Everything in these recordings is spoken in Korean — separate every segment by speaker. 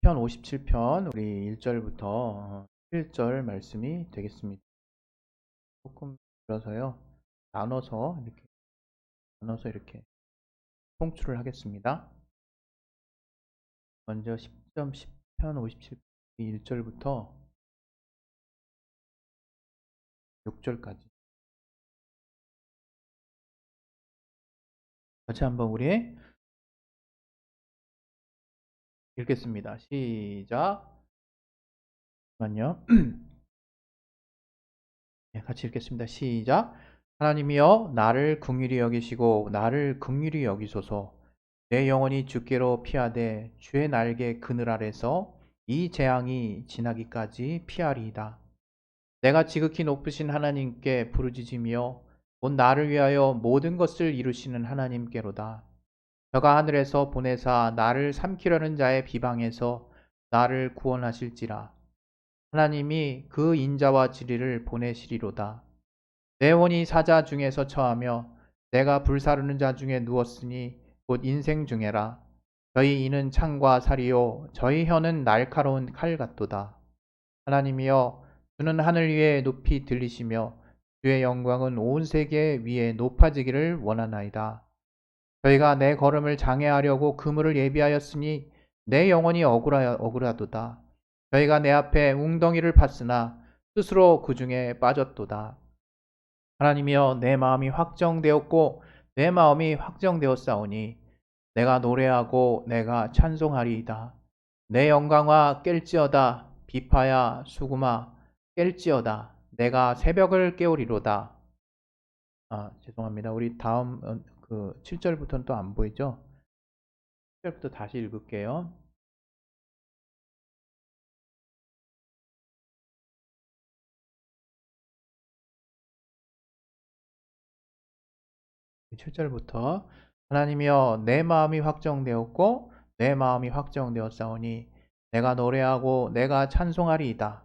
Speaker 1: 편 57편 우리 1절부터 7절 말씀이 되겠습니다. 조금 들어서요. 나눠서 이렇게 통출을 하겠습니다. 먼저 10편 57편 1절부터 6절까지 같이 한번 우리 읽겠습니다. 시작. 잠깐만요. 네, 같이 읽겠습니다. 시작. 하나님이여 나를 긍휼히 여기시고 나를 긍휼히 여기소서. 내 영혼이 주께로 피하되 주의 날개 그늘 아래서 이 재앙이 지나기까지 피하리이다. 내가 지극히 높으신 하나님께 부르짖으며 곧 나를 위하여 모든 것을 이루시는 하나님께로다. 저가 하늘에서 보내사 나를 삼키려는 자의 비방에서 나를 구원하실지라. 하나님이 그 인자와 진리를 보내시리로다. 내 혼이 사자 중에서 처하며 내가 불사르는 자 중에 누웠으니 곧 인생 중에라. 저희 이는 창과 살이요 저희 혀는 날카로운 칼 같도다. 하나님이여 주는 하늘 위에 높이 들리시며 주의 영광은 온 세계 위에 높아지기를 원하나이다. 저희가 내 걸음을 장애하려고 그물을 예비하였으니 내 영혼이 억울하도다. 저희가 내 앞에 웅덩이를 팠으나 스스로 그 중에 빠졌도다. 하나님이여 내 마음이 확정되었고 내 마음이 확정되었사오니 내가 노래하고 내가 찬송하리이다. 내 영광아 깰지어다. 비파야 수구마 깰지어다. 내가 새벽을 깨우리로다. 죄송합니다. 우리 다음 7절부터는 또 안 보이죠? 7절부터 다시 읽을게요. 7절부터 하나님이여 내 마음이 확정되었고 내 마음이 확정되었사오니 내가 노래하고 내가 찬송하리이다.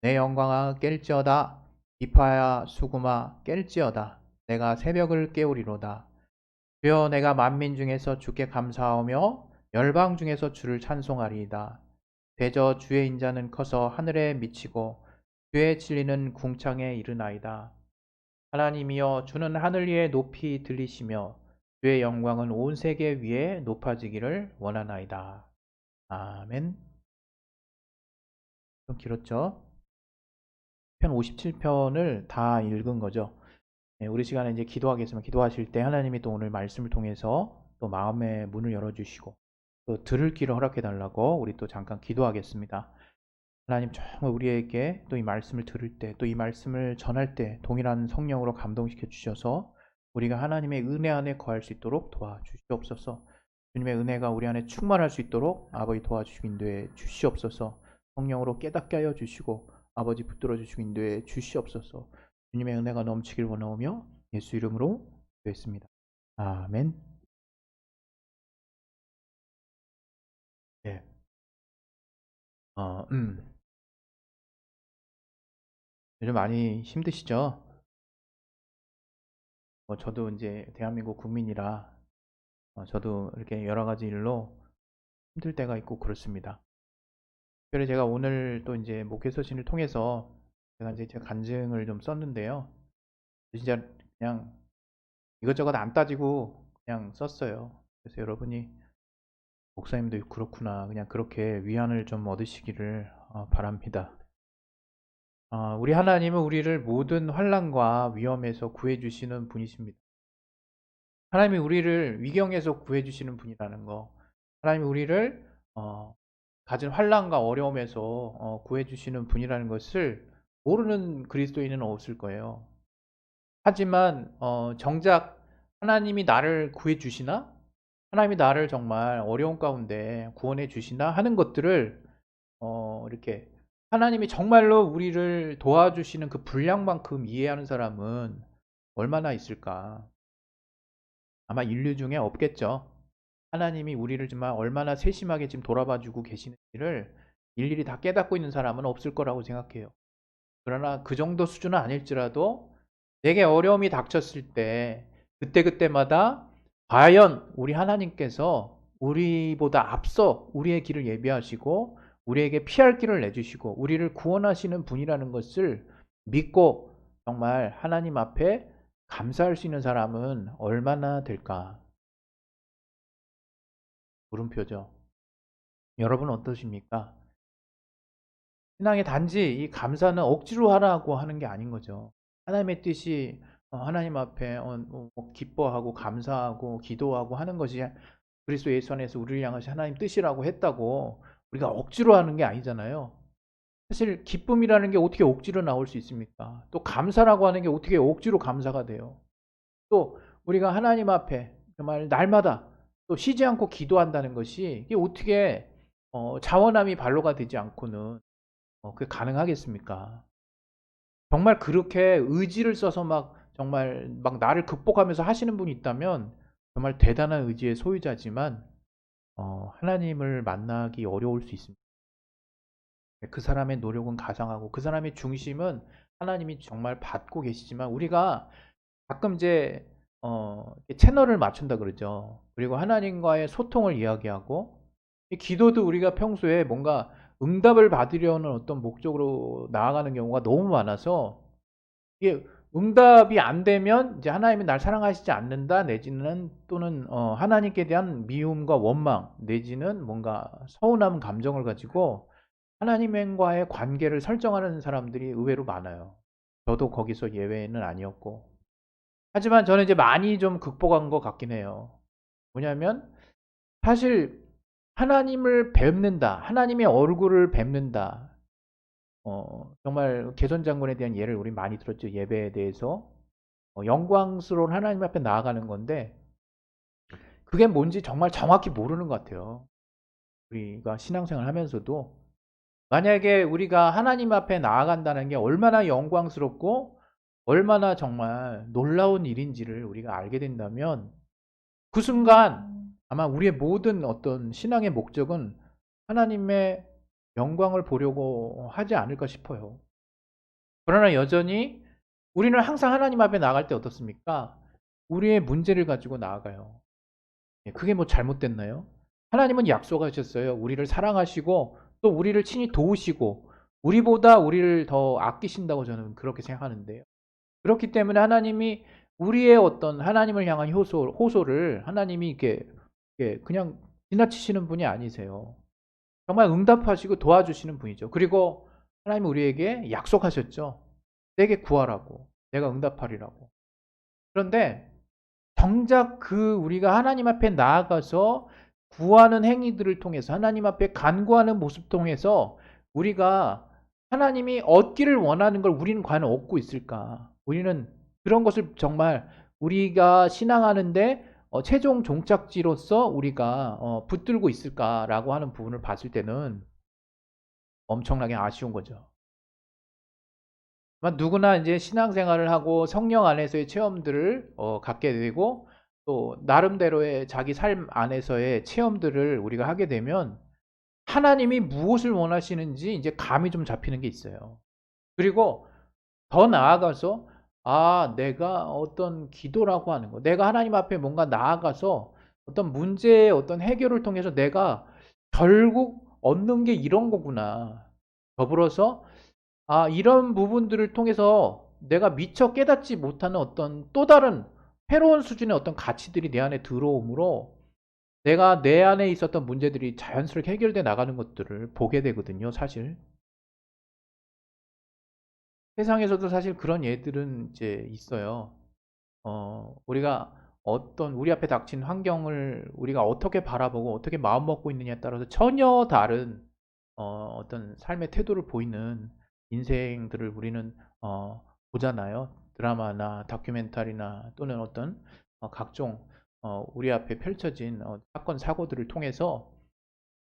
Speaker 1: 내 영광아 깰지어다. 비파야 수구마 깰지어다. 내가 새벽을 깨우리로다. 주여 내가 만민 중에서 주께 감사하며 열방 중에서 주를 찬송하리이다. 대저 주의 인자는 커서 하늘에 미치고 주의 진리는 궁창에 이르나이다. 하나님이여 주는 하늘 위에 높이 들리시며 주의 영광은 온 세계 위에 높아지기를 원하나이다. 아멘. 좀 길었죠? 편 57편을 다 읽은 거죠. 네, 우리 시간에 이제 기도하겠습니다. 기도하실 때 하나님이 또 오늘 말씀을 통해서 또 마음의 문을 열어주시고 또 들을 길을 허락해 달라고 우리 또 잠깐 기도하겠습니다. 하나님 정말 우리에게 또 이 말씀을 들을 때 또 이 말씀을 전할 때 동일한 성령으로 감동시켜 주셔서 우리가 하나님의 은혜 안에 거할 수 있도록 도와주시옵소서. 주님의 은혜가 우리 안에 충만할 수 있도록 아버지 도와주시고 인도해 주시옵소서. 성령으로 깨닫게 하여 주시고 아버지 붙들어 주시고 인도해 주시옵소서. 주님의 은혜가 넘치길 원하오며 예수 이름으로 기도했습니다. 아멘. 네. 요즘 많이 힘드시죠? 저도 이제 대한민국 국민이라 저도 이렇게 여러 가지 일로 힘들 때가 있고 그렇습니다. 특별히 제가 오늘 또 이제 목회 서신을 통해서 제가 간증을 좀 썼는데요. 진짜 그냥 이것저것 안 따지고 그냥 썼어요. 그래서 여러분이 목사님도 그렇구나 그냥 그렇게 위안을 좀 얻으시기를 바랍니다. 우리 하나님은 우리를 모든 환난과 위험에서 구해주시는 분이십니다. 하나님이 우리를 위경에서 구해주시는 분이라는 거, 하나님이 우리를 가진 환난과 어려움에서 구해주시는 분이라는 것을 모르는 그리스도인은 없을 거예요. 하지만 정작 하나님이 나를 구해주시나? 하나님이 나를 정말 어려운 가운데 구원해 주시나 하는 것들을 이렇게 하나님이 정말로 우리를 도와주시는 그 분량만큼 이해하는 사람은 얼마나 있을까? 아마 인류 중에 없겠죠. 하나님이 우리를 정말 얼마나 세심하게 지금 돌아봐주고 계시는지를 일일이 다 깨닫고 있는 사람은 없을 거라고 생각해요. 그러나 그 정도 수준은 아닐지라도 내게 어려움이 닥쳤을 때 그때그때마다 과연 우리 하나님께서 우리보다 앞서 우리의 길을 예비하시고 우리에게 피할 길을 내주시고 우리를 구원하시는 분이라는 것을 믿고 정말 하나님 앞에 감사할 수 있는 사람은 얼마나 될까? 물음표죠. 여러분은 어떠십니까? 신앙의 단지 이 감사는 억지로 하라고 하는 게 아닌 거죠. 하나님의 뜻이 하나님 앞에 기뻐하고 감사하고 기도하고 하는 것이 그리스도 예수 안에서 우리를 향하신 하나님 뜻이라고 했다고 우리가 억지로 하는 게 아니잖아요. 사실 기쁨이라는 게 어떻게 억지로 나올 수 있습니까? 또 감사라고 하는 게 어떻게 억지로 감사가 돼요? 또 우리가 하나님 앞에 정말 날마다 또 쉬지 않고 기도한다는 것이 이게 어떻게 자원함이 발로가 되지 않고는 그게 가능하겠습니까? 정말 그렇게 의지를 써서 막 정말 막 나를 극복하면서 하시는 분이 있다면 정말 대단한 의지의 소유자지만 하나님을 만나기 어려울 수 있습니다. 그 사람의 노력은 가상하고 그 사람의 중심은 하나님이 정말 받고 계시지만 우리가 가끔 이제 채널을 맞춘다 그러죠. 그리고 하나님과의 소통을 이야기하고 이 기도도 우리가 평소에 뭔가 응답을 받으려는 어떤 목적으로 나아가는 경우가 너무 많아서 이게 응답이 안 되면 이제 하나님이 날 사랑하시지 않는다 내지는 또는 하나님께 대한 미움과 원망 내지는 뭔가 서운함 감정을 가지고 하나님과의 관계를 설정하는 사람들이 의외로 많아요. 저도 거기서 예외는 아니었고. 하지만 저는 이제 많이 좀 극복한 것 같긴 해요. 뭐냐면 사실 하나님을 뵙는다. 하나님의 얼굴을 뵙는다. 정말 개선 장군에 대한 예를 우리 많이 들었죠. 예배에 대해서. 영광스러운 하나님 앞에 나아가는 건데 그게 뭔지 정말 정확히 모르는 것 같아요. 우리가 신앙생활 하면서도 만약에 우리가 하나님 앞에 나아간다는 게 얼마나 영광스럽고 얼마나 정말 놀라운 일인지를 우리가 알게 된다면 그 순간 아마 우리의 모든 어떤 신앙의 목적은 하나님의 영광을 보려고 하지 않을까 싶어요. 그러나 여전히 우리는 항상 하나님 앞에 나아갈 때 어떻습니까? 우리의 문제를 가지고 나아가요. 그게 뭐 잘못됐나요? 하나님은 약속하셨어요. 우리를 사랑하시고 또 우리를 친히 도우시고 우리보다 우리를 더 아끼신다고 저는 그렇게 생각하는데요. 그렇기 때문에 하나님이 우리의 어떤 하나님을 향한 호소를 하나님이 이렇게 그냥 지나치시는 분이 아니세요. 정말 응답하시고 도와주시는 분이죠. 그리고 하나님은 우리에게 약속하셨죠. 내게 구하라고. 내가 응답하리라고. 그런데 정작 그 우리가 하나님 앞에 나아가서 구하는 행위들을 통해서 하나님 앞에 간구하는 모습 통해서 우리가 하나님이 얻기를 원하는 걸 우리는 과연 얻고 있을까? 우리는 그런 것을 정말 우리가 신앙하는데 최종 종착지로서 우리가 붙들고 있을까라고 하는 부분을 봤을 때는 엄청나게 아쉬운 거죠. 누구나 이제 신앙생활을 하고 성령 안에서의 체험들을 갖게 되고 또 나름대로의 자기 삶 안에서의 체험들을 우리가 하게 되면 하나님이 무엇을 원하시는지 이제 감이 좀 잡히는 게 있어요. 그리고 더 나아가서 내가 어떤 기도라고 하는 거, 내가 하나님 앞에 뭔가 나아가서 어떤 문제의 어떤 해결을 통해서 내가 결국 얻는 게 이런 거구나. 더불어서 이런 부분들을 통해서 내가 미처 깨닫지 못하는 어떤 또 다른 새로운 수준의 어떤 가치들이 내 안에 들어오므로 내가 내 안에 있었던 문제들이 자연스럽게 해결돼 나가는 것들을 보게 되거든요, 사실. 세상에서도 사실 그런 예들은 이제 있어요. 우리가 어떤 우리 앞에 닥친 환경을 우리가 어떻게 바라보고 어떻게 마음 먹고 있느냐에 따라서 전혀 다른 어떤 삶의 태도를 보이는 인생들을 우리는 보잖아요. 드라마나 다큐멘터리나 또는 어떤 각종 우리 앞에 펼쳐진 사건 사고들을 통해서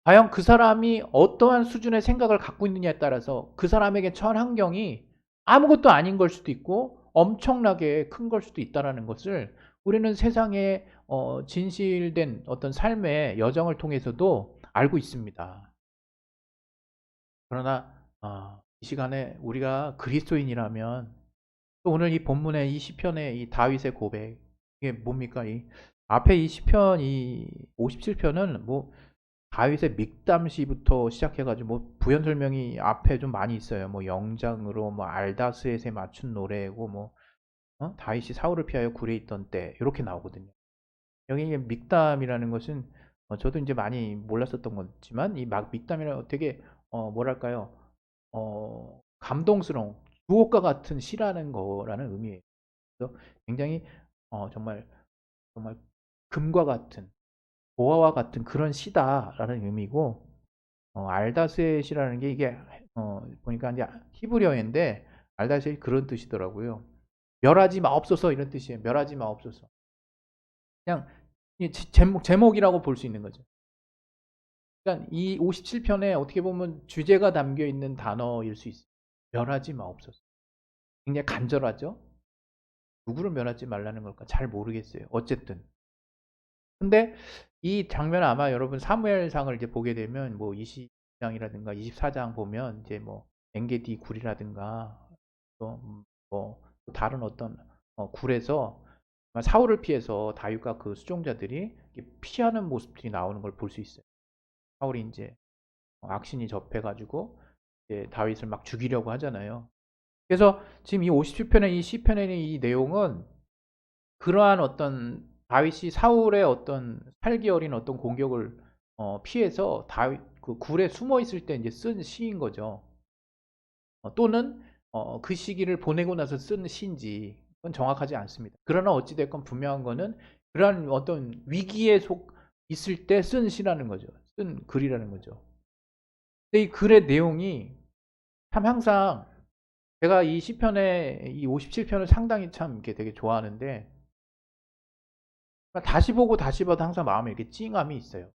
Speaker 1: 과연 그 사람이 어떠한 수준의 생각을 갖고 있느냐에 따라서 그 사람에게 처한 환경이 아무것도 아닌 걸 수도 있고 엄청나게 큰 걸 수도 있다라는 것을 우리는 세상의 진실된 어떤 삶의 여정을 통해서도 알고 있습니다. 그러나 이 시간에 우리가 그리스도인이라면 또 오늘 이 본문의 이 시편의 이 다윗의 고백 이게 뭡니까? 이 앞에 이 시편 이 57편은 뭐 다윗의 믹담시부터 시작해가지고 뭐 부연 설명이 앞에 좀 많이 있어요. 뭐 영장으로 뭐 알다스에게 맞춘 노래고 뭐 다윗이 사울을 피하여 굴에 있던 때 이렇게 나오거든요. 여기 이게 믹담이라는 것은 저도 이제 많이 몰랐었던 거지만 이 막 믹담이라는 되게 뭐랄까요 감동스러운 주옥과 같은 시라는 거라는 의미예요. 그래서 굉장히 정말 정말 금과 같은 보화와 같은 그런 시다라는 의미고 알다스엣이라는 게 이게 보니까 이제 히브리어인데 알다스엣이 그런 뜻이더라고요. 멸하지 마옵소서 이런 뜻이에요. 멸하지 마옵소서. 그냥 제목이라고 볼 수 있는 거죠. 그러니까 이 57편에 어떻게 보면 주제가 담겨 있는 단어일 수 있어요. 멸하지 마옵소서. 굉장히 간절하죠. 누구를 멸하지 말라는 걸까 잘 모르겠어요. 어쨌든 근데 이 장면 아마 여러분 사무엘상을 이제 보게 되면 뭐 20장이라든가 24장 보면 이제 뭐 엔게디 굴이라든가 또뭐 다른 어떤 굴에서 사울을 피해서 다윗과 그 수종자들이 피하는 모습들이 나오는 걸 볼 수 있어요. 사울이 이제 악신이 접해가지고 이제 다윗을 막 죽이려고 하잖아요. 그래서 지금 이 57편의 이 시편의 이 내용은 그러한 어떤 다윗이 사울의 어떤 살기 어린 어떤 공격을 피해서 다윗 그 굴에 숨어 있을 때 이제 쓴 시인 거죠. 또는 그 시기를 보내고 나서 쓴 시인지 그건 정확하지 않습니다. 그러나 어찌 됐건 분명한 거는 그러한 어떤 위기에 속 있을 때 쓴 시라는 거죠. 쓴 글이라는 거죠. 근데 이 글의 내용이 참 항상 제가 이 시편의 이 57편을 상당히 참 이렇게 되게 좋아하는데 다시 보고 다시 봐도 항상 마음에 이렇게 찡함이 있어요.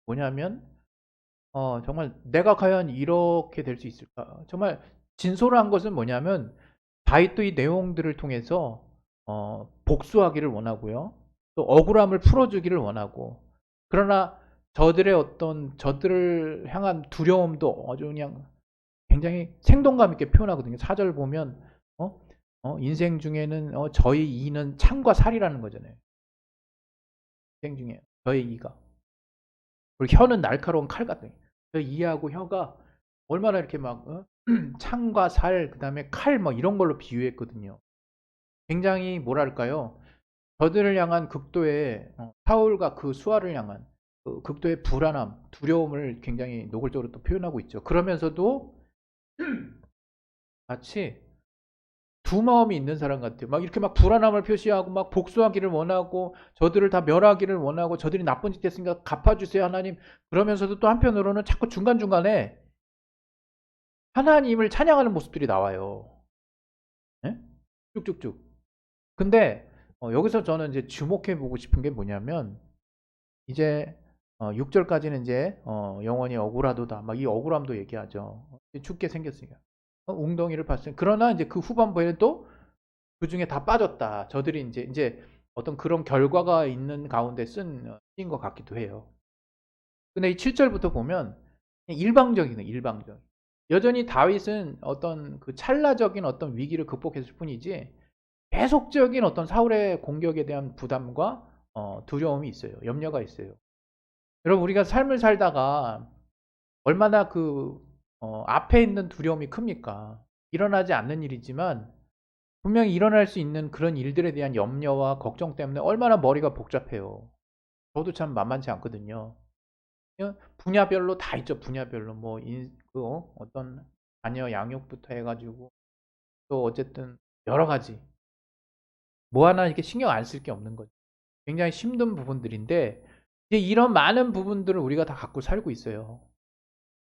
Speaker 1: 뭐냐면 정말 내가 과연 이렇게 될 수 있을까? 정말 진솔한 것은 뭐냐면 다윗도 이 내용들을 통해서 복수하기를 원하고요. 또 억울함을 풀어주기를 원하고 그러나 저들을 향한 두려움도 아주 그냥 굉장히 생동감 있게 표현하거든요. 4절 보면 인생 중에는 저희 이는 창과 살이라는 거잖아요. 인생 중에 저의 이가 그리고 혀는 날카로운 칼 같은 저희 이하고 혀가 얼마나 이렇게 막 창과 살 그다음에 칼 뭐 이런 걸로 비유했거든요. 굉장히 뭐랄까요? 저들을 향한 극도의 사울과 그 수하를 향한 그 극도의 불안함, 두려움을 굉장히 노골적으로 또 표현하고 있죠. 그러면서도 마치 두 마음이 있는 사람 같아요. 막 이렇게 막 불안함을 표시하고 막 복수하기를 원하고 저들을 다 멸하기를 원하고 저들이 나쁜 짓 했으니까 갚아주세요 하나님. 그러면서도 또 한편으로는 자꾸 중간중간에 하나님을 찬양하는 모습들이 나와요. 네? 쭉쭉쭉. 근데 여기서 저는 이제 주목해 보고 싶은 게 뭐냐면 이제 6절까지는 이제 영원히 억울하도다. 막 이 억울함도 얘기하죠. 죽게 생겼으니까. 웅덩이를 봤으니 그러나 이제 그 후반부에는 또 그 중에 다 빠졌다. 저들이 이제 어떤 그런 결과가 있는 가운데 쓴 것 같기도 해요. 근데 이 7절부터 보면 일방적이네, 일방적. 여전히 다윗은 어떤 그 찰나적인 어떤 위기를 극복했을 뿐이지 계속적인 어떤 사울의 공격에 대한 부담과 두려움이 있어요. 염려가 있어요. 여러분 우리가 삶을 살다가 얼마나 그 앞에 있는 두려움이 큽니까? 일어나지 않는 일이지만 분명히 일어날 수 있는 그런 일들에 대한 염려와 걱정 때문에 얼마나 머리가 복잡해요. 저도 참 만만치 않거든요. 분야별로 다 있죠. 분야별로 어떤 자녀 양육부터 해가지고 또 어쨌든 여러 가지 뭐 하나 이렇게 신경 안 쓸 게 없는 거죠. 굉장히 힘든 부분들인데 이제 이런 많은 부분들을 우리가 다 갖고 살고 있어요.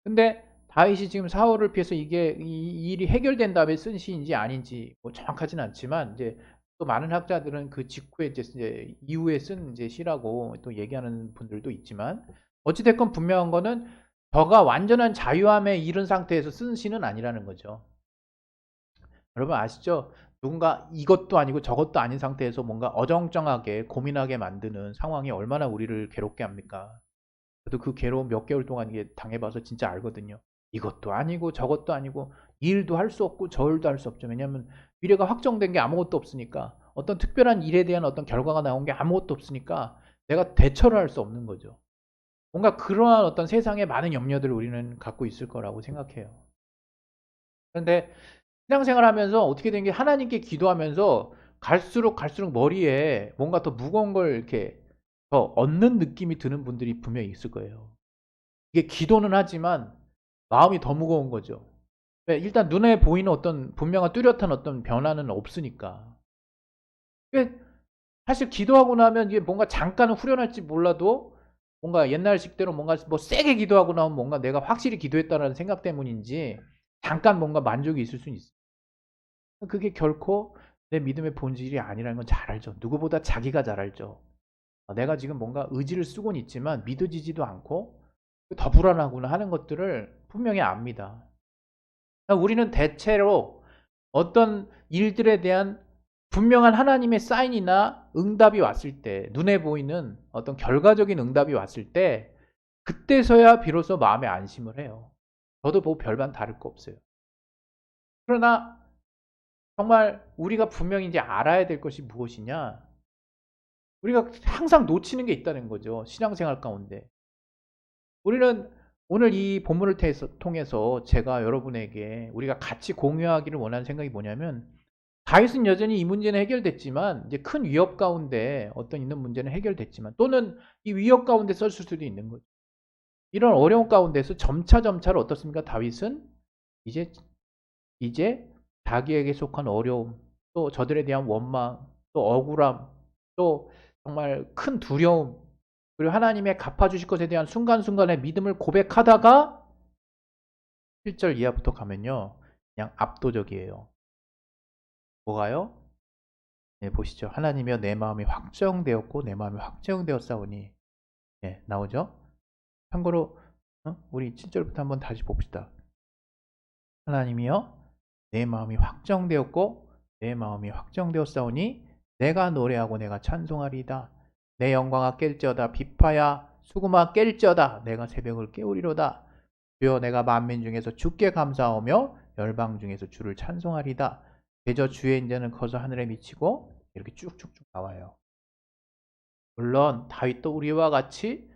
Speaker 1: 근데 다윗이 지금 사울을 피해서 이게 이 일이 해결된 다음에 쓴 시인지 아닌지 뭐 정확하지는 않지만 이제 또 많은 학자들은 그 직후에 이제 이후에 쓴 이제 시라고 또 얘기하는 분들도 있지만 어찌됐건 분명한 거는 저가 완전한 자유함에 이른 상태에서 쓴 시는 아니라는 거죠. 여러분 아시죠? 누군가 이것도 아니고 저것도 아닌 상태에서 뭔가 어정쩡하게 고민하게 만드는 상황이 얼마나 우리를 괴롭게 합니까? 저도 그 괴로움 몇 개월 동안 이게 당해봐서 진짜 알거든요. 이것도 아니고 저것도 아니고 이 일도 할 수 없고 저 일도 할 수 없죠. 왜냐하면 미래가 확정된 게 아무것도 없으니까, 어떤 특별한 일에 대한 어떤 결과가 나온 게 아무것도 없으니까 내가 대처를 할 수 없는 거죠. 뭔가 그러한 어떤 세상에 많은 염려들을 우리는 갖고 있을 거라고 생각해요. 그런데 신앙생활 하면서 어떻게 된 게, 하나님께 기도하면서 갈수록 머리에 뭔가 더 무거운 걸 이렇게 더 얻는 느낌이 드는 분들이 분명히 있을 거예요. 이게 기도는 하지만 마음이 더 무거운 거죠. 일단 눈에 보이는 어떤 분명한 뚜렷한 어떤 변화는 없으니까. 사실 기도하고 나면 이게 뭔가 잠깐은 후련할지 몰라도, 뭔가 옛날식대로 뭔가 뭐 세게 기도하고 나면 뭔가 내가 확실히 기도했다는 생각 때문인지 잠깐 뭔가 만족이 있을 수는 있어요. 그게 결코 내 믿음의 본질이 아니라는 건 잘 알죠. 누구보다 자기가 잘 알죠. 내가 지금 뭔가 의지를 쓰고는 있지만 믿어지지도 않고 더 불안하구나 하는 것들을 분명히 압니다. 우리는 대체로 어떤 일들에 대한 분명한 하나님의 사인이나 응답이 왔을 때, 눈에 보이는 어떤 결과적인 응답이 왔을 때, 그때서야 비로소 마음에 안심을 해요. 저도 뭐 별반 다를 거 없어요. 그러나 정말 우리가 분명히 이제 알아야 될 것이 무엇이냐, 우리가 항상 놓치는 게 있다는 거죠. 신앙생활 가운데. 우리는 오늘 이 본문을 통해서 제가 여러분에게 우리가 같이 공유하기를 원하는 생각이 뭐냐면, 다윗은 여전히 이 문제는 해결됐지만, 이제 큰 위협 가운데 어떤 있는 문제는 해결됐지만, 또는 이 위협 가운데 썼을 수도 있는 거죠. 이런 어려운 가운데서 점차로 어떻습니까? 다윗은 이제 자기에게 속한 어려움, 또 저들에 대한 원망, 또 억울함, 또 정말 큰 두려움, 그리고 하나님의 갚아주실 것에 대한 순간순간의 믿음을 고백하다가 1절 이하부터 가면요, 그냥 압도적이에요. 뭐가요? 네, 보시죠. 하나님이여 내 마음이 확정되었고 내 마음이 확정되었사오니. 네, 나오죠? 참고로 우리 7절부터 한번 다시 봅시다. 하나님이여 내 마음이 확정되었고 내 마음이 확정되었사오니 내가 노래하고 내가 찬송하리이다. 내 영광아 깰지어다. 비파야 수금아 깰지어다. 내가 새벽을 깨우리로다. 주여 내가 만민 중에서 주께 감사하며 열방 중에서 주를 찬송하리이다. 대저 주의 인자는 커서 하늘에 미치고, 이렇게 쭉쭉쭉 나와요. 물론 다윗도 우리와 같이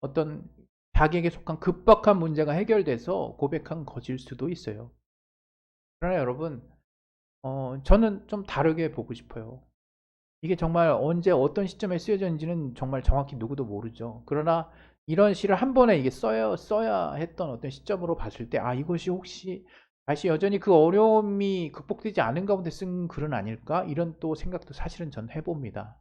Speaker 1: 어떤 자기에게 속한 급박한 문제가 해결돼서 고백한 것일 수도 있어요. 그러나 여러분, 저는 좀 다르게 보고 싶어요. 이게 정말 언제 어떤 시점에 쓰여졌는지는 정말 정확히 누구도 모르죠. 그러나 이런 시를 한 번에 이게 써야 했던 어떤 시점으로 봤을 때, 이것이 혹시 다시 여전히 그 어려움이 극복되지 않은 가운데 쓴 글은 아닐까? 이런 또 생각도 사실은 전 해봅니다.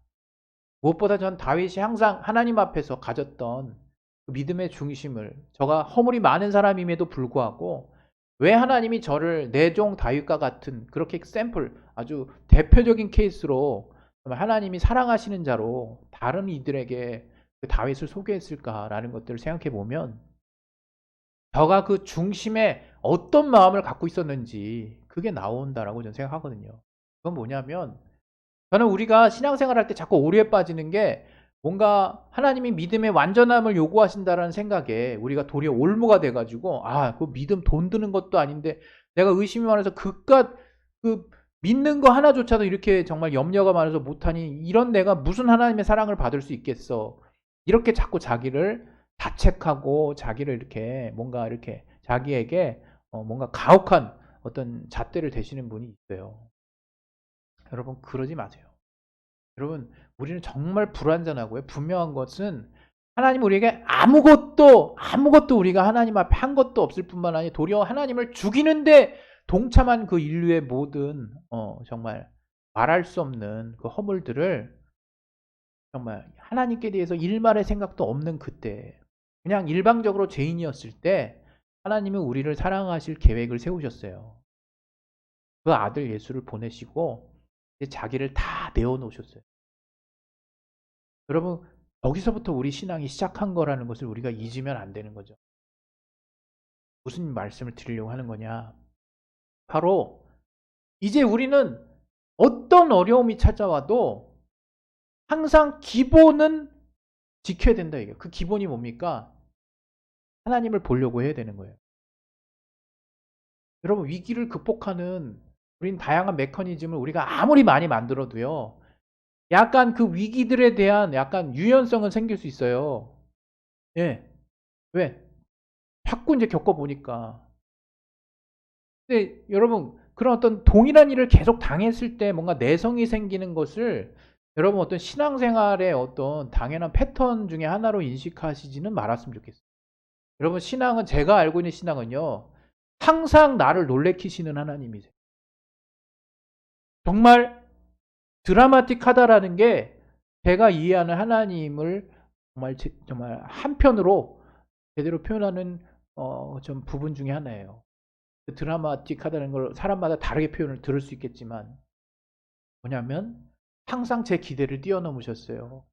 Speaker 1: 무엇보다 전 다윗이 항상 하나님 앞에서 가졌던 그 믿음의 중심을, 저가 허물이 많은 사람임에도 불구하고 왜 하나님이 저를 내 종 다윗과 같은, 그렇게 샘플, 아주 대표적인 케이스로 하나님이 사랑하시는 자로 다른 이들에게 그 다윗을 소개했을까라는 것들을 생각해 보면, 저가 그 중심에 어떤 마음을 갖고 있었는지 그게 나온다라고 저는 생각하거든요. 그건 뭐냐면, 저는 우리가 신앙생활할 때 자꾸 오류에 빠지는 게, 뭔가 하나님이 믿음의 완전함을 요구하신다라는 생각에 우리가 도리어 올무가 돼가지고, 그 믿음 돈 드는 것도 아닌데 내가 의심이 많아서 그깟 그 믿는 거 하나조차도 이렇게 정말 염려가 많아서 못하니, 이런 내가 무슨 하나님의 사랑을 받을 수 있겠어, 이렇게 자꾸 자기를 자책하고 자기를 이렇게 뭔가 이렇게 자기에게 뭔가 가혹한 어떤 잣대를 대시는 분이 있어요. 여러분 그러지 마세요. 여러분, 우리는 정말 불완전하고요. 분명한 것은, 하나님 우리에게 아무것도 우리가 하나님 앞에 한 것도 없을 뿐만 아니라 도리어 하나님을 죽이는데 동참한 그 인류의 모든 정말 말할 수 없는 그 허물들을, 정말 하나님께 대해서 일말의 생각도 없는 그때, 그냥 일방적으로 죄인이었을 때 하나님은 우리를 사랑하실 계획을 세우셨어요. 그 아들 예수를 보내시고 자기를 다 내어놓으셨어요. 여러분, 여기서부터 우리 신앙이 시작한 거라는 것을 우리가 잊으면 안 되는 거죠. 무슨 말씀을 드리려고 하는 거냐? 바로 이제 우리는 어떤 어려움이 찾아와도 항상 기본은 지켜야 된다 이게. 그 기본이 뭡니까? 하나님을 보려고 해야 되는 거예요. 여러분, 위기를 극복하는 우린 다양한 메커니즘을 우리가 아무리 많이 만들어도요. 약간 그 위기들에 대한 약간 유연성은 생길 수 있어요. 예. 왜? 자꾸 이제 겪어보니까. 근데 여러분, 그런 어떤 동일한 일을 계속 당했을 때 뭔가 내성이 생기는 것을 여러분 어떤 신앙생활의 어떤 당연한 패턴 중에 하나로 인식하시지는 말았으면 좋겠어요. 여러분, 신앙은, 제가 알고 있는 신앙은요, 항상 나를 놀래키시는 하나님이세요. 정말 드라마틱하다라는 게 제가 이해하는 하나님을 정말 한편으로 제대로 표현하는 좀 부분 중에 하나예요. 그 드라마틱하다는 걸 사람마다 다르게 표현을 들을 수 있겠지만 뭐냐면 항상 제 기대를 뛰어넘으셨어요.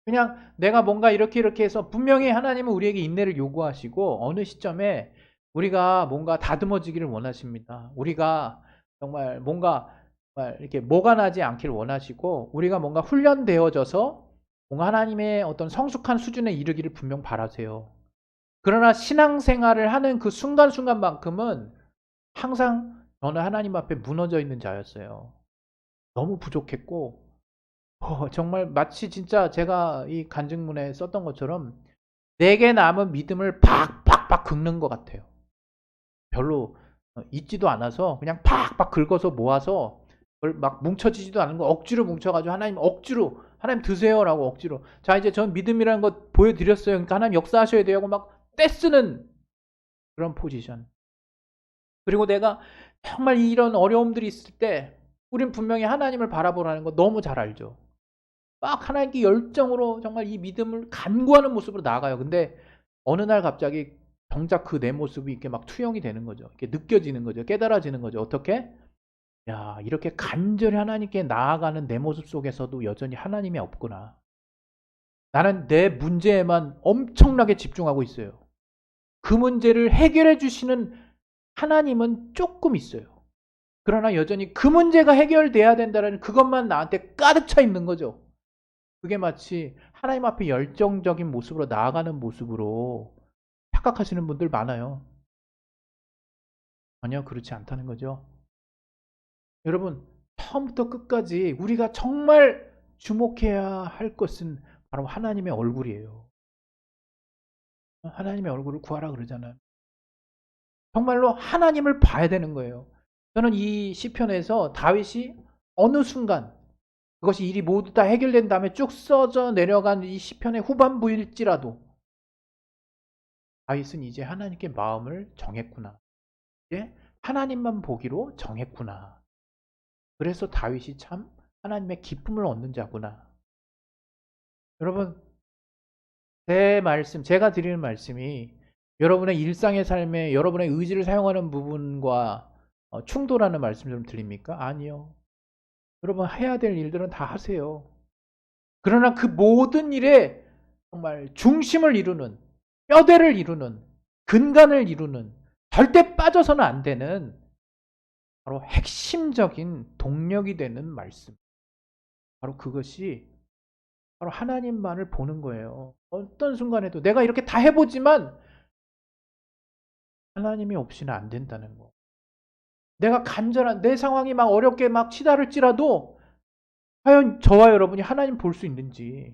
Speaker 1: 그냥 내가 뭔가 이렇게 해서 분명히 하나님은 우리에게 인내를 요구하시고 어느 시점에 우리가 뭔가 다듬어지기를 원하십니다. 우리가 정말 뭔가 정말 이렇게 뭐가 나지 않기를 원하시고 우리가 뭔가 훈련되어져서 뭔가 하나님의 어떤 성숙한 수준에 이르기를 분명 바라세요. 그러나 신앙생활을 하는 그 순간순간만큼은 항상 저는 하나님 앞에 무너져 있는 자였어요. 너무 부족했고 정말 마치 진짜 제가 이 간증문에 썼던 것처럼 내게 남은 믿음을 팍팍팍 긁는 것 같아요. 별로 있지도 않아서 그냥 팍팍 긁어서 모아서 그걸 막 뭉쳐지지도 않은 거 억지로 뭉쳐가지고 하나님 억지로 하나님 드세요라고 억지로 자 이제 전 믿음이라는 것 보여드렸어요. 그러니까 하나님 역사하셔야 돼요 하고 막 떼쓰는 그런 포지션. 그리고 내가 정말 이런 어려움들이 있을 때 우린 분명히 하나님을 바라보라는 거 너무 잘 알죠. 막 하나님께 열정으로 정말 이 믿음을 간구하는 모습으로 나아가요. 근데 어느 날 갑자기 정작 그 내 모습이 이렇게 막 투영이 되는 거죠. 이렇게 느껴지는 거죠. 깨달아지는 거죠. 어떻게? 야, 이렇게 간절히 하나님께 나아가는 내 모습 속에서도 여전히 하나님이 없구나. 나는 내 문제에만 엄청나게 집중하고 있어요. 그 문제를 해결해 주시는 하나님은 조금 있어요. 그러나 여전히 그 문제가 해결돼야 된다는 그것만 나한테 가득 차 있는 거죠. 그게 마치 하나님 앞에 열정적인 모습으로 나아가는 모습으로 착각하시는 분들 많아요. 전혀 그렇지 않다는 거죠. 여러분, 처음부터 끝까지 우리가 정말 주목해야 할 것은 바로 하나님의 얼굴이에요. 하나님의 얼굴을 구하라 그러잖아요. 정말로 하나님을 봐야 되는 거예요. 저는 이 시편에서 다윗이 어느 순간 그것이 일이 모두 다 해결된 다음에 쭉 써져 내려간 이 시편의 후반부일지라도 다윗은 이제 하나님께 마음을 정했구나. 이제 하나님만 보기로 정했구나. 그래서 다윗이 참 하나님의 기쁨을 얻는 자구나. 여러분, 제 말씀, 제가 드리는 말씀이 여러분의 일상의 삶에 여러분의 의지를 사용하는 부분과 충돌하는 말씀 좀 들립니까? 아니요. 여러분 해야 될 일들은 다 하세요. 그러나 그 모든 일에 정말 중심을 이루는, 뼈대를 이루는, 근간을 이루는, 절대 빠져서는 안 되는 바로 핵심적인 동력이 되는 말씀. 바로 그것이 바로 하나님만을 보는 거예요. 어떤 순간에도 내가 이렇게 다 해보지만 하나님이 없이는 안 된다는 거. 내가 간절한 내 상황이 막 어렵게 막 치달을지라도 과연 저와 여러분이 하나님 볼 수 있는지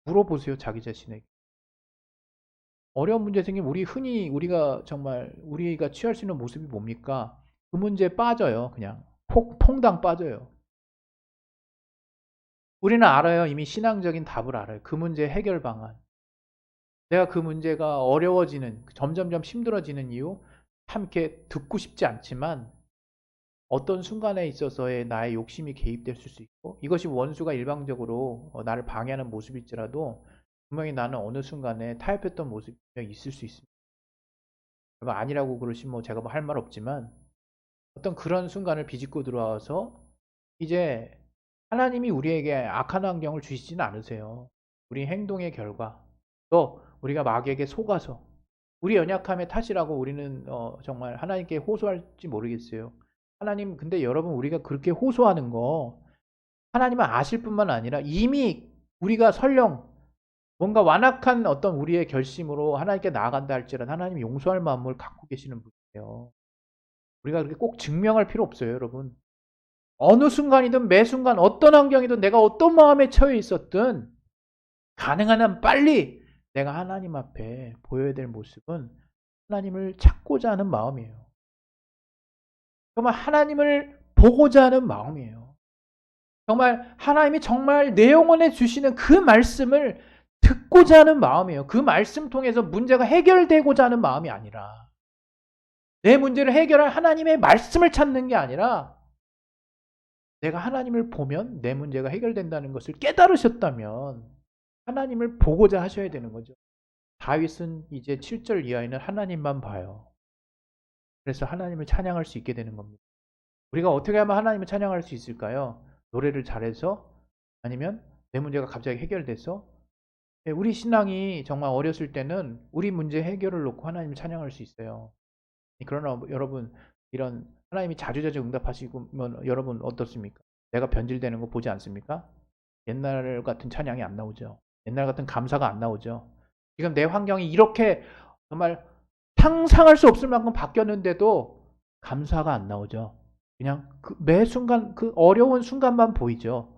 Speaker 1: 물어보세요. 자기 자신에게. 어려운 문제 생기면 우리가 정말 우리가 취할 수 있는 모습이 뭡니까? 그 문제에 빠져요. 그냥 퐁당 빠져요. 우리는 알아요. 이미 신앙적인 답을 알아요. 그 문제 해결 방안. 내가 그 문제가 어려워지는, 점점점 힘들어지는 이유, 참 이렇게 듣고 싶지 않지만 어떤 순간에 있어서의 나의 욕심이 개입될 수 있고 이것이 원수가 일방적으로 나를 방해하는 모습일지라도 분명히 나는 어느 순간에 타협했던 모습이 있을 수 있습니다. 아니라고 그러시면 제가 뭐 할 말 없지만 어떤 그런 순간을 비집고 들어와서 이제 하나님이 우리에게 악한 환경을 주시지는 않으세요. 우리 행동의 결과 또 우리가 마귀에게 속아서 우리 연약함의 탓이라고 우리는 정말 하나님께 호소할지 모르겠어요. 하나님 근데 여러분 우리가 그렇게 호소하는 거 하나님은 아실 뿐만 아니라 이미 우리가 설령 뭔가 완악한 어떤 우리의 결심으로 하나님께 나아간다 할지라도 하나님이 용서할 마음을 갖고 계시는 분이에요. 우리가 그렇게 꼭 증명할 필요 없어요, 여러분. 어느 순간이든 매 순간 어떤 환경이든 내가 어떤 마음에 처해 있었든 가능한 한 빨리 내가 하나님 앞에 보여야 될 모습은 하나님을 찾고자 하는 마음이에요. 정말 하나님을 보고자 하는 마음이에요. 정말 하나님이 정말 내 영혼에 주시는 그 말씀을 듣고자 하는 마음이에요. 그 말씀 통해서 문제가 해결되고자 하는 마음이 아니라 내 문제를 해결할 하나님의 말씀을 찾는 게 아니라 내가 하나님을 보면 내 문제가 해결된다는 것을 깨달으셨다면 하나님을 보고자 하셔야 되는 거죠. 다윗은 이제 7절 이하에는 하나님만 봐요. 그래서 하나님을 찬양할 수 있게 되는 겁니다. 우리가 어떻게 하면 하나님을 찬양할 수 있을까요? 노래를 잘해서? 아니면 내 문제가 갑자기 해결돼서? 우리 신앙이 정말 어렸을 때는 우리 문제 해결을 놓고 하나님을 찬양할 수 있어요. 그러나 여러분, 이런 하나님이 자주자주 응답하시면 여러분 어떻습니까? 내가 변질되는 거 보지 않습니까? 옛날 같은 찬양이 안 나오죠. 옛날 같은 감사가 안 나오죠. 지금 내 환경이 이렇게 정말 상상할 수 없을 만큼 바뀌었는데도 감사가 안 나오죠. 그냥 매 순간 그 어려운 순간만 보이죠.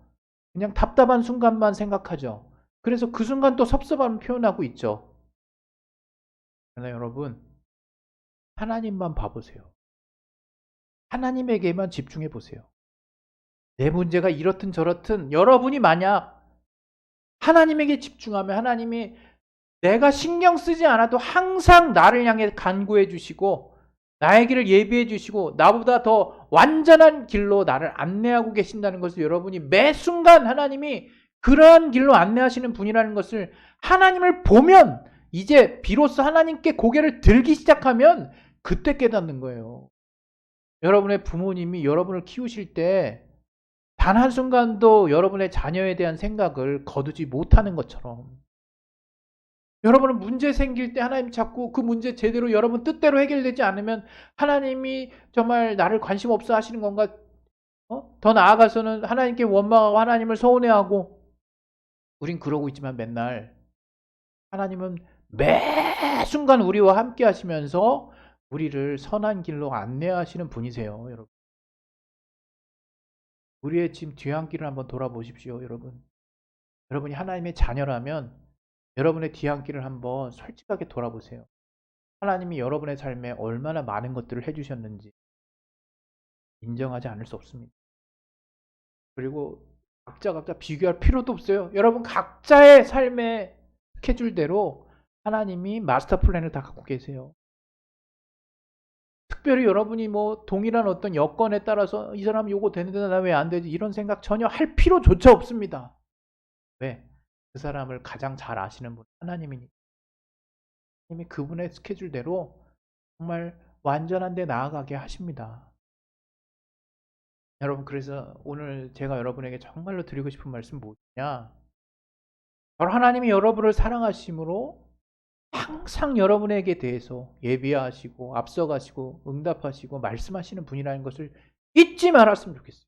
Speaker 1: 그냥 답답한 순간만 생각하죠. 그래서 그 순간 또 섭섭함을 표현하고 있죠. 그러나 여러분, 하나님만 봐보세요. 하나님에게만 집중해 보세요. 내 문제가 이렇든 저렇든 여러분이 만약 하나님에게 집중하면 하나님이 내가 신경 쓰지 않아도 항상 나를 향해 간구해 주시고 나의 길을 예비해 주시고 나보다 더 완전한 길로 나를 안내하고 계신다는 것을 여러분이 매 순간 하나님이 그러한 길로 안내하시는 분이라는 것을 하나님을 보면 이제 비로소 하나님께 고개를 들기 시작하면 그때 깨닫는 거예요. 여러분의 부모님이 여러분을 키우실 때 단 한순간도 여러분의 자녀에 대한 생각을 거두지 못하는 것처럼 여러분은 문제 생길 때 하나님 자꾸 그 문제 제대로 여러분 뜻대로 해결되지 않으면 하나님이 정말 나를 관심 없어 하시는 건가? 더 나아가서는 하나님께 원망하고 하나님을 서운해하고 우린 그러고 있지만 맨날 하나님은 매 순간 우리와 함께 하시면서 우리를 선한 길로 안내하시는 분이세요, 여러분. 우리의 지금 뒤안길을 한번 돌아보십시오, 여러분. 여러분이 하나님의 자녀라면 여러분의 뒤안길을 한번 솔직하게 돌아보세요. 하나님이 여러분의 삶에 얼마나 많은 것들을 해주셨는지 인정하지 않을 수 없습니다. 그리고 각자 비교할 필요도 없어요. 여러분 각자의 삶의 스케줄대로 하나님이 마스터 플랜을 다 갖고 계세요. 특별히 여러분이 뭐 동일한 어떤 여건에 따라서 이 사람 요거 되는데 나 왜 안 되지 이런 생각 전혀 할 필요조차 없습니다. 왜? 그 사람을 가장 잘 아시는 분 하나님이니까. 하나님이 그분의 스케줄대로 정말 완전한 데 나아가게 하십니다. 여러분 그래서 오늘 제가 여러분에게 정말로 드리고 싶은 말씀 뭐냐? 바로 하나님이 여러분을 사랑하심으로 항상 여러분에게 대해서 예비하시고 앞서가시고 응답하시고 말씀하시는 분이라는 것을 잊지 말았으면 좋겠어요.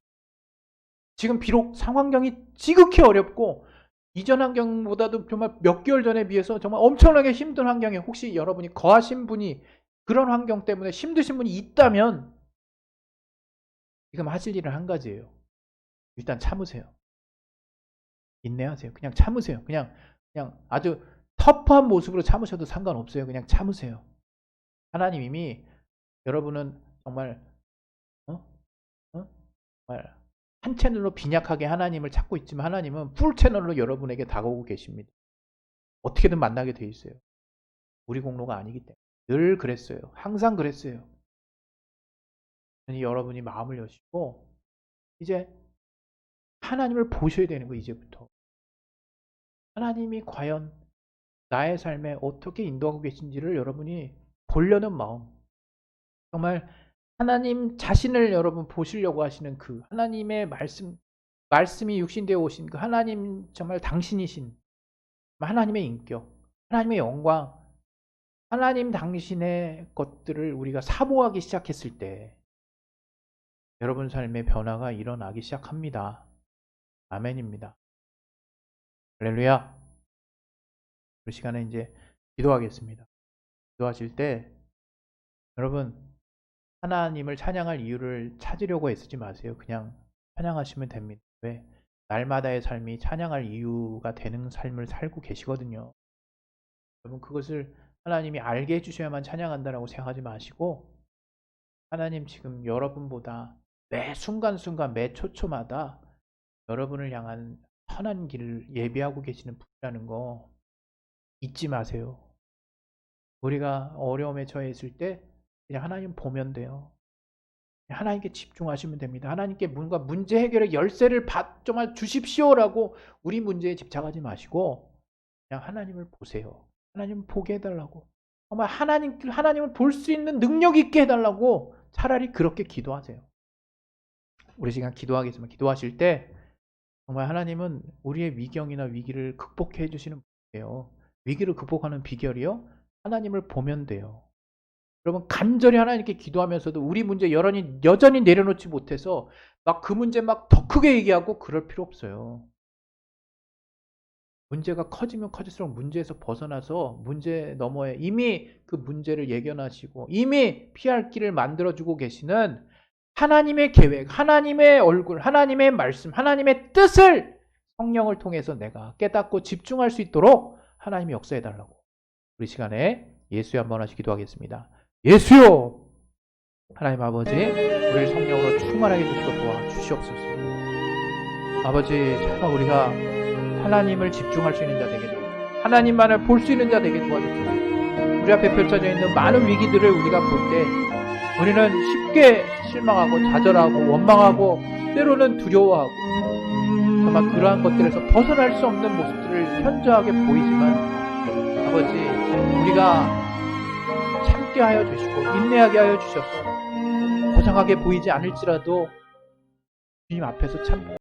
Speaker 1: 지금 비록 상환경이 지극히 어렵고 이전 환경보다도 정말 몇 개월 전에 비해서 정말 엄청나게 힘든 환경에 혹시 여러분이 거하신 분이 그런 환경 때문에 힘드신 분이 있다면 지금 하실 일은 한 가지예요. 일단 참으세요. 인내하세요. 그냥 참으세요. 그냥 아주 터프한 모습으로 참으셔도 상관없어요. 그냥 참으세요. 하나님 이미 여러분은 정말 어? 정말 한 채널로 빈약하게 하나님을 찾고 있지만 하나님은 풀 채널로 여러분에게 다가오고 계십니다. 어떻게든 만나게 돼 있어요. 우리 공로가 아니기 때문에. 늘 그랬어요. 항상 그랬어요. 여러분이 마음을 여시고 이제 하나님을 보셔야 되는 거예요. 이제부터. 하나님이 과연 나의 삶에 어떻게 인도하고 계신지를 여러분이 보려는 마음. 정말 하나님 자신을 여러분 보시려고 하시는 그 하나님의 말씀이 육신되어 오신 그 하나님 정말 당신이신 하나님의 인격, 하나님의 영광, 하나님 당신의 것들을 우리가 사모하기 시작했을 때 여러분 삶의 변화가 일어나기 시작합니다. 아멘입니다. 할렐루야. 그 시간에 이제 기도하겠습니다. 기도하실 때 여러분 하나님을 찬양할 이유를 찾으려고 애쓰지 마세요. 그냥 찬양하시면 됩니다. 왜? 날마다의 삶이 찬양할 이유가 되는 삶을 살고 계시거든요. 여러분 그것을 하나님이 알게 해주셔야만 찬양한다라고 생각하지 마시고 하나님 지금 여러분보다 매 순간순간 매 초초마다 여러분을 향한 선한 길을 예비하고 계시는 분이라는 거 잊지 마세요. 우리가 어려움에 처해 있을 때 그냥 하나님 보면 돼요. 하나님께 집중하시면 됩니다. 하나님께 뭔가 문제 해결의 열쇠를 정말 주십시오라고 우리 문제에 집착하지 마시고 그냥 하나님을 보세요. 하나님을 보게 해달라고. 정말 하나님을 볼 수 있는 능력 있게 해달라고 차라리 그렇게 기도하세요. 우리 시간 기도하겠지만 기도하실 때 정말 하나님은 우리의 위경이나 위기를 극복해 주시는 분이에요. 위기를 극복하는 비결이요. 하나님을 보면 돼요. 여러분 간절히 하나님께 기도하면서도 우리 문제 여전히 내려놓지 못해서 막 그 문제 막 더 크게 얘기하고 그럴 필요 없어요. 문제가 커지면 커질수록 문제에서 벗어나서 문제 너머에 이미 그 문제를 예견하시고 이미 피할 길을 만들어주고 계시는 하나님의 계획, 하나님의 얼굴, 하나님의 말씀, 하나님의 뜻을 성령을 통해서 내가 깨닫고 집중할 수 있도록 하나님이 역사해달라고 우리 시간에 예수여 한번 하시 기도하겠습니다. 예수여! 하나님 아버지 우리를 성령으로 충만하게 해주시고 도와주시옵소서. 아버지 정말 우리가 하나님을 집중할 수 있는 자 되게 도와주시옵소서. 하나님만을 볼 수 있는 자 되게 도와주옵소서. 우리 앞에 펼쳐져 있는 많은 위기들을 우리가 볼 때 우리는 쉽게 실망하고 좌절하고 원망하고 때로는 두려워하고 정말 그러한 것들에서 벗어날 수 없는 모습들을 현저하게 보이지만 아버지 우리가 참게 하여 주시고 인내하게 하여 주셔서 고상하게 보이지 않을지라도 주님 앞에서 참